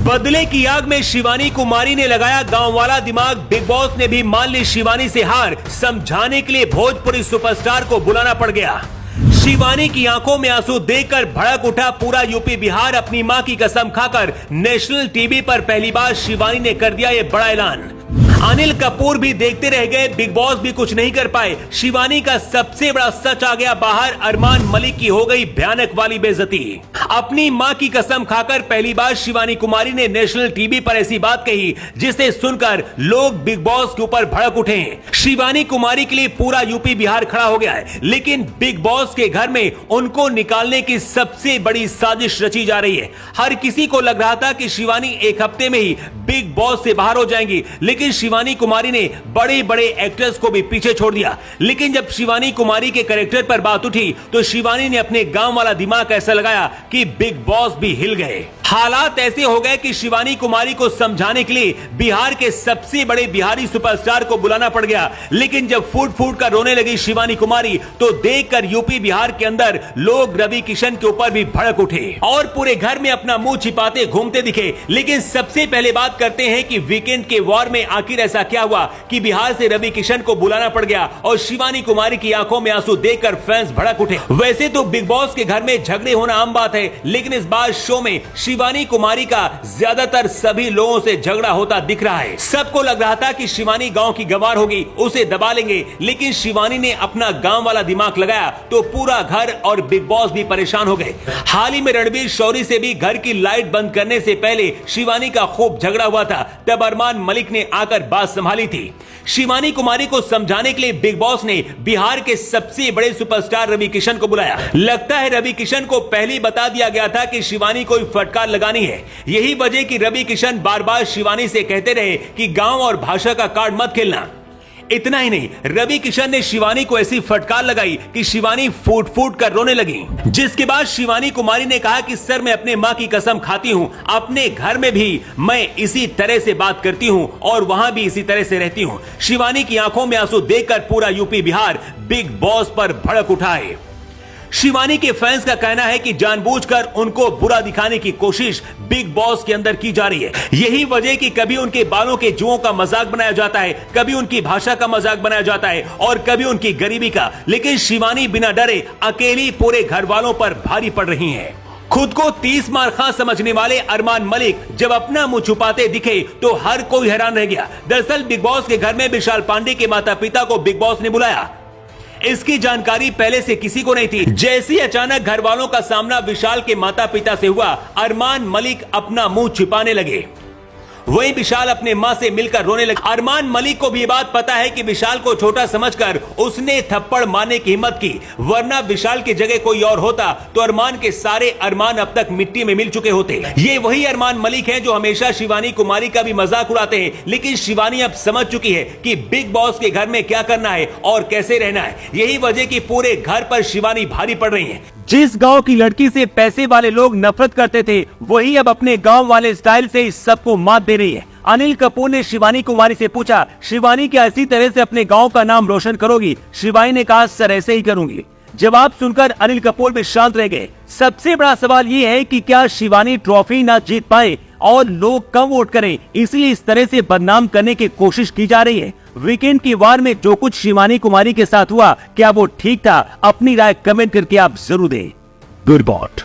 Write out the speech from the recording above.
बदले की आग में शिवानी कुमारी ने लगाया गांव वाला दिमाग। बिग बॉस ने भी मान ली शिवानी से हार। समझाने के लिए भोजपुरी सुपरस्टार को बुलाना पड़ गया। शिवानी की आंखों में आंसू देखकर भड़क उठा पूरा यूपी बिहार। अपनी मां की कसम खाकर नेशनल टीवी पर पहली बार शिवानी ने कर दिया ये बड़ा ऐलान। अनिल कपूर भी देखते रह गए, बिग बॉस भी कुछ नहीं कर पाए। शिवानी का सबसे बड़ा सच आ गया बाहर। अरमान मलिक की हो गई भयानक वाली बेइज्जती। अपनी मां की कसम खाकर पहली बार शिवानी कुमारी ने नेशनल टीवी पर ऐसी बात कही जिसे सुनकर लोग बिग बॉस के ऊपर भड़क उठे। शिवानी कुमारी के लिए पूरा यूपी बिहार खड़ा हो गया है, लेकिन बिग बॉस के घर में उनको निकालने की सबसे बड़ी साजिश रची जा रही है। हर किसी को लग रहा था कि शिवानी एक हफ्ते में ही बिग बॉस से बाहर हो जाएंगी, लेकिन शिवानी कुमारी ने बड़े बड़े एक्टर्स को भी पीछे छोड़ दिया। लेकिन जब शिवानी कुमारी के कैरेक्टर पर बात उठी तो शिवानी ने अपने गांव वाला दिमाग ऐसा लगाया कि बिग बॉस भी हिल गए। हालात ऐसे हो गए कि शिवानी कुमारी को समझाने के लिए बिहार के सबसे बड़े बिहारी सुपरस्टार को बुलाना पड़ गया। लेकिन जब फूट फूट कर रोने लगी शिवानी कुमारी तो देखकर यूपी बिहार के अंदर लोग रवि किशन के ऊपर भी भड़क उठे और पूरे घर में अपना मुंह छिपाते घूमते दिखे। लेकिन सबसे पहले बात करते हैं कि वीकेंड के वॉर में आखिर ऐसा क्या हुआ कि बिहार से रवि किशन को बुलाना पड़ गया और शिवानी कुमारी की आंखों में आंसू देखकर फैंस भड़क उठे। वैसे तो बिग बॉस के घर में झगड़े होना आम बात है, लेकिन इस बार शो में शिवानी कुमारी का ज्यादातर सभी लोगों से झगड़ा होता दिख रहा है। सबको लग रहा था कि शिवानी गांव की गंवार होगी, उसे दबा लेंगे, लेकिन शिवानी ने अपना गांव वाला दिमाग लगाया तो पूरा घर और बिग बॉस भी परेशान हो गए। हाल ही में रणवीर शौरी से भी घर की लाइट बंद करने से पहले शिवानी का खूब झगड़ा हुआ था, तब अरमान मलिक ने आकर बात संभाली थी। शिवानी कुमारी को समझाने के लिए बिग बॉस ने बिहार के सबसे बड़े सुपरस्टार रवि किशन को बुलाया। लगता है रवि किशन को पहले ही बता दिया गया था कि शिवानी को फटकार लगानी है। यही वजह कि रवि किशन बार बार शिवानी से कहते रहे कि गांव और भाषा का कार्ड मत खेलना। इतना ही नहीं, रवि किशन ने शिवानी को ऐसी फटकार लगाई कि शिवानी फूट फूट कर रोने लगी। जिसके बाद शिवानी कुमारी ने कहा कि सर मैं अपने मां की कसम खाती हूं, अपने घर में भी मैं इसी तरह से बात करती हूं और वहां भी इसी तरह से रहती हूं। शिवानी की आंखों में आंसू देखकर पूरा यूपी बिहार बिग बॉस पर भड़क उठा है। शिवानी के फैंस का कहना है कि जानबूझकर उनको बुरा दिखाने की कोशिश बिग बॉस के अंदर की जा रही है। यही वजह कि कभी उनके बालों के जुओं का मजाक बनाया जाता है, कभी उनकी भाषा का मजाक बनाया जाता है और कभी उनकी गरीबी का। लेकिन शिवानी बिना डरे अकेली पूरे घर वालों पर भारी पड़ रही हैं। खुद को 30 मार खां समझने वाले अरमान मलिक जब अपना मुंह छुपाते दिखे तो हर कोई हैरान रह गया। दरअसल बिग बॉस के घर में विशाल पांडे के माता पिता को बिग बॉस ने बुलाया। इसकी जानकारी पहले से किसी को नहीं थी। जैसे अचानक घर वालों का सामना विशाल के माता पिता से हुआ, अरमान मलिक अपना मुंह छिपाने लगे। वहीं विशाल अपने मां से मिलकर रोने लगे। अरमान मलिक को भी बात पता है कि विशाल को छोटा समझकर उसने थप्पड़ मारने की हिम्मत की, वरना विशाल की जगह कोई और होता तो अरमान के सारे अरमान अब तक मिट्टी में मिल चुके होते। ये वही अरमान मलिक हैं जो हमेशा शिवानी कुमारी का भी मजाक उड़ाते हैं, लेकिन शिवानी अब समझ चुकी है कि बिग बॉस के घर में क्या करना है और कैसे रहना है। यही वजह कि पूरे घर पर शिवानी भारी पड़ रही है। जिस गांव की लड़की से पैसे वाले लोग नफरत करते थे, वही अब अपने गांव वाले स्टाइल से इस सबको मात दे रही है। अनिल कपूर ने शिवानी कुमारी से पूछा, शिवानी क्या इसी तरह से अपने गांव का नाम रोशन करोगी? शिवानी ने कहा, सर ऐसे ही करूंगी। जवाब सुनकर अनिल कपूर भी शांत रह गए। सबसे बड़ा सवाल ये है कि क्या शिवानी ट्रॉफी ना जीत पाए और लोग कम वोट करें, इसलिए इस तरह से बदनाम करने की कोशिश की जा रही है। वीकेंड की वार में जो कुछ शिवानी कुमारी के साथ हुआ, क्या वो ठीक था? अपनी राय कमेंट करके आप जरूर दें। Good bot.